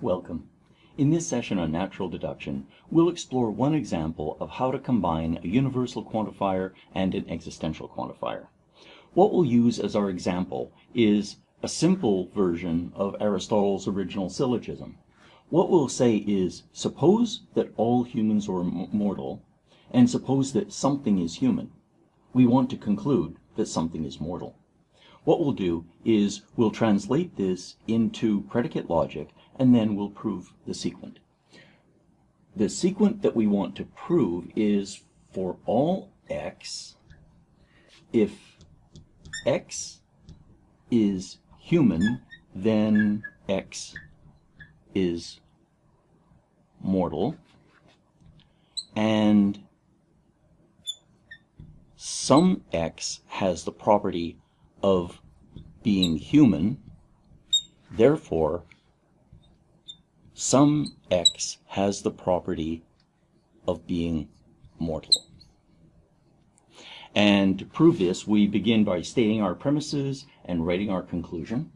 Welcome. In this session on natural deduction, we'll explore one example of how to combine a universal quantifier and an existential quantifier. What we'll use as our example is a simple version of Aristotle's original syllogism. What we'll say is, suppose that all humans are mortal, and suppose that something is human. We want to conclude that something is mortal. What we'll do is we'll translate this into predicate logic, and then we'll prove the sequent. The sequent that we want to prove is for all x, if x is human, then x is mortal, and some x has the property of being human, therefore some x has the property of being mortal. And to prove this, we begin by stating our premises and writing our conclusion.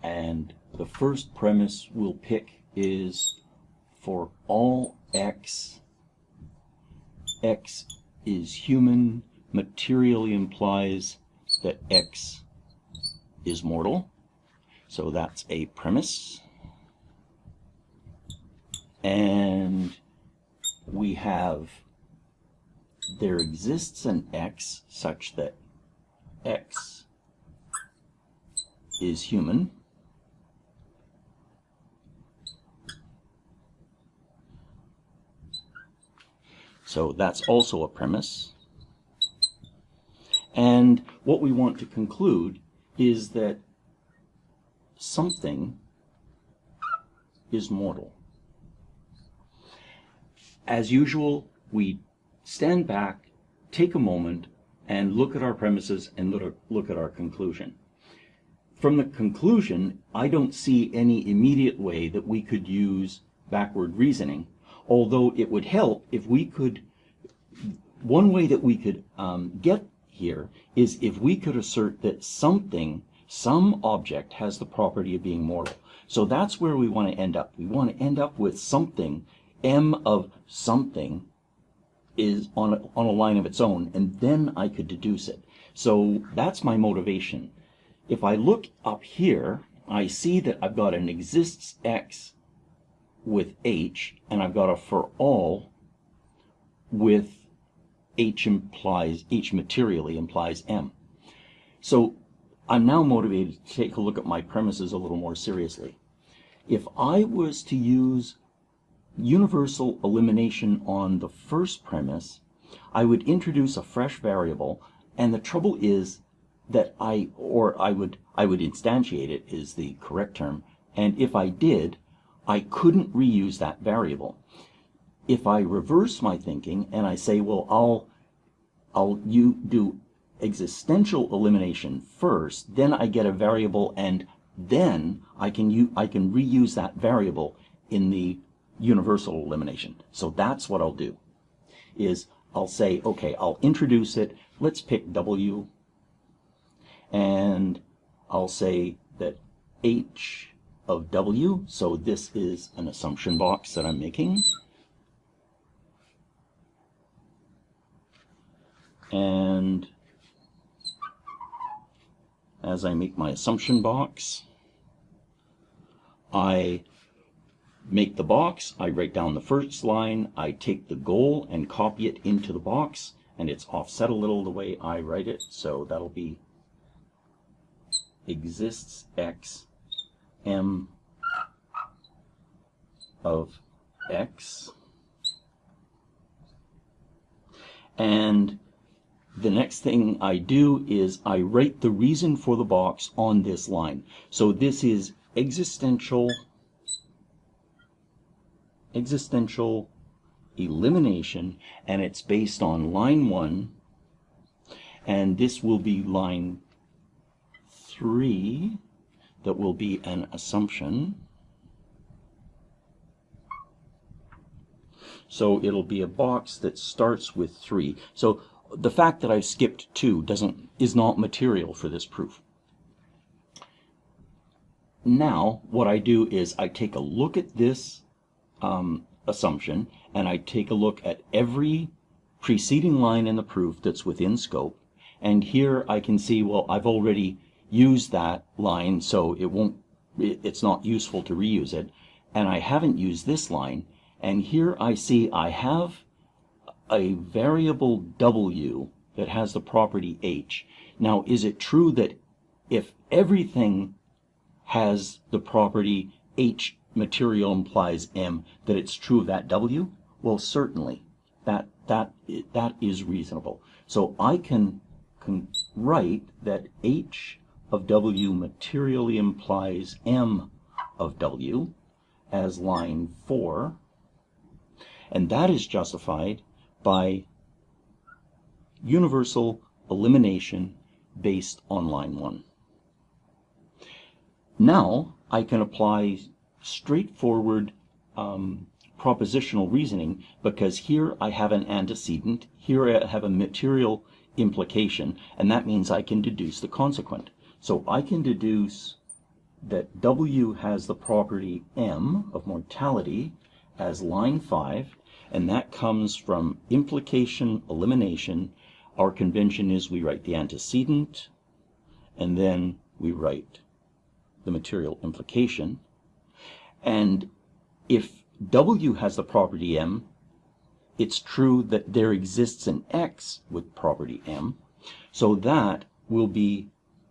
And the first premise we'll pick is for all x, x is human materially implies that x is mortal. So that's a premise. And we have there exists an x such that x is human. So that's also a premise. And what we want to conclude is that something is mortal. As usual, we stand back, take a moment, and look at our premises and look at our conclusion. From the conclusion, I don't see any immediate way that we could use backward reasoning, although it would help if we could, one way that we could get here is if we could assert that something, some object has the property of being mortal. So that's where we want to end up. We want to end up with something, m of something is on a line of its own, and then I could deduce it. So that's my motivation. If I look up here, I see that I've got an exists x with h, and I've got a for all with h materially implies m. So I'm now motivated to take a look at my premises a little more seriously. If I was to use universal elimination on the first premise, I would introduce a fresh variable, and the trouble is that I would instantiate it is the correct term, and if I did, I couldn't reuse that variable. If I reverse my thinking and I say, well, you do existential elimination first, then I get a variable, and then I can reuse that variable in the universal elimination. So that's what I'll do, is I'll say, okay, I'll introduce it. Let's pick W, and I'll say that H of W, so this is an assumption box that I'm making. And as I make my assumption box, I make the box, I write down the first line, I take the goal and copy it into the box, and it's offset a little the way I write it, so that'll be exists x m of x. And the next thing I do is I write the reason for the box on this line. So this is existential elimination, and it's based on line 1, and this will be line 3 that will be an assumption. So it'll be a box that starts with 3. So the fact that I've skipped 2 is not material for this proof. now what I do is I take a look at this assumption, and I take a look at every preceding line in the proof that's within scope, and here I can see, well, I've already used that line, so it's not useful to reuse it, and I haven't used this line, and here I see I have a variable w that has the property h. Now, is it true that if everything has the property h, material implies m, that it's true of that w? Well, certainly. That is reasonable. So I can write that h of w materially implies m of w as line 4, and that is justified by universal elimination based on line 1. Now I can apply straightforward propositional reasoning, because here I have an antecedent, here I have a material implication, and that means I can deduce the consequent. So I can deduce that w has the property m of mortality as line 5, and that comes from implication elimination. Our convention is we write the antecedent, and then we write the material implication. And if w has the property m, it's true that there exists an x with property m, so that will be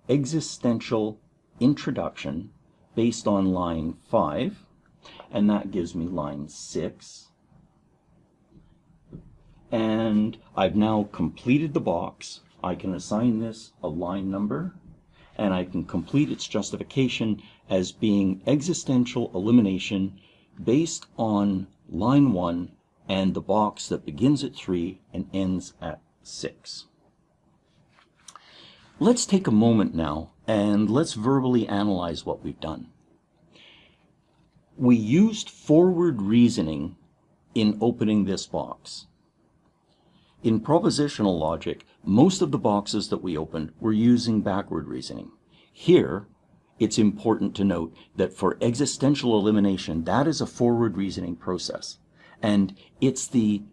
existential introduction based on line 5, and that gives me line 6. And I've now completed the box. I can assign this a line number, and I can complete its justification as being existential elimination based on line 1 and the box that begins at 3 and ends at 6. Let's take a moment now and let's verbally analyze what we've done. We used forward reasoning in opening this box. In propositional logic, most of the boxes that we opened were using backward reasoning. Here, it's important to note that for existential elimination, that is a forward reasoning process, and it's the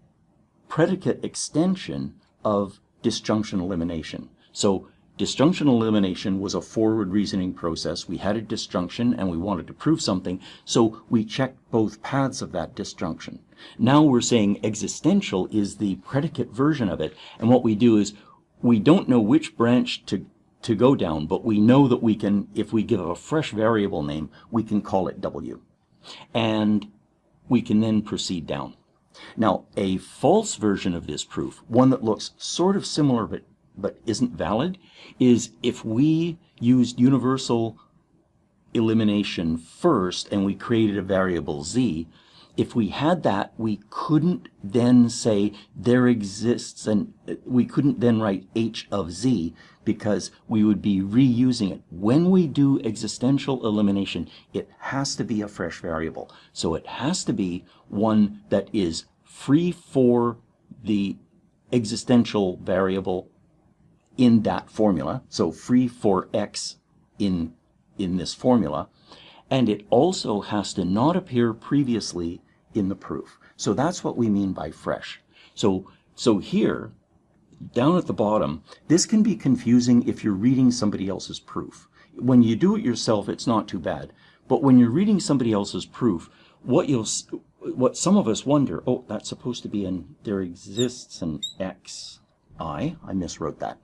predicate extension of disjunction elimination. So disjunction elimination was a forward reasoning process. We had a disjunction and we wanted to prove something, so we checked both paths of that disjunction. Now we're saying existential is the predicate version of it, and what we do is we don't know which branch to go down, but we know that we can, if we give a fresh variable name, we can call it w. And we can then proceed down. Now, a false version of this proof, one that looks sort of similar but isn't valid, is if we used universal elimination first and we created a variable z. If we had that, we couldn't then say there exists, and we couldn't then write h of z, because we would be reusing it. When we do existential elimination, it has to be a fresh variable. So it has to be one that is free for the existential variable in that formula, so free for x in this formula, and it also has to not appear previously in the proof. So that's what we mean by fresh. So here, down at the bottom, this can be confusing if you're reading somebody else's proof. When you do it yourself, it's not too bad. But when you're reading somebody else's proof, what some of us wonder, oh, that's supposed to be there exists an xi. I miswrote that.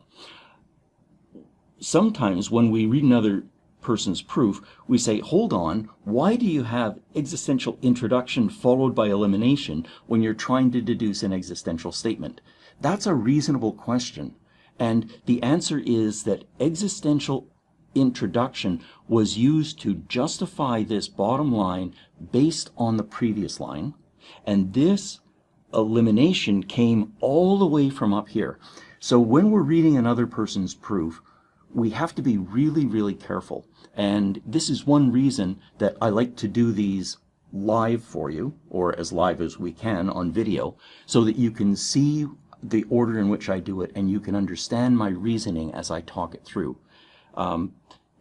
Sometimes when we read another person's proof, we say, hold on, why do you have existential introduction followed by elimination when you're trying to deduce an existential statement? That's a reasonable question, and the answer is that existential introduction was used to justify this bottom line based on the previous line, and this elimination came all the way from up here. So when we're reading another person's proof, we have to be really, really careful. And this is one reason that I like to do these live for you, or as live as we can on video, so that you can see the order in which I do it and you can understand my reasoning as I talk it through.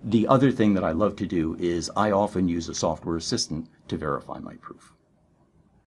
The other thing that I love to do is I often use a software assistant to verify my proof.